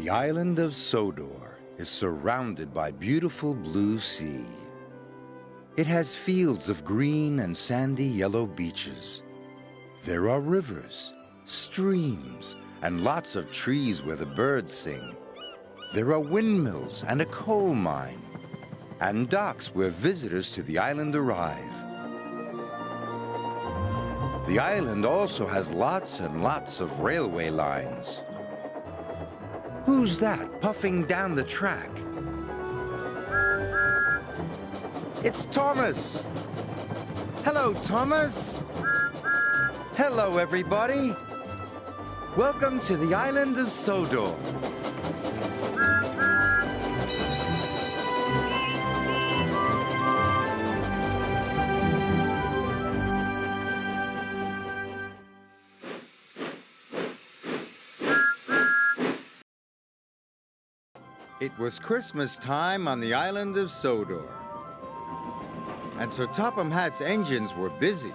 The island of Sodor is surrounded by beautiful blue sea. It has fields of green and sandy yellow beaches. There are rivers, streams, and lots of trees where the birds sing. There are windmills and a coal mine, and docks where visitors to the island arrive. The island also has lots and lots of railway lines. Who's that puffing down the track? It's Thomas! Hello, Thomas! Hello, everybody! Welcome to the island of Sodor. It was Christmas time on the island of Sodor. And so Topham Hatt's engines were busy.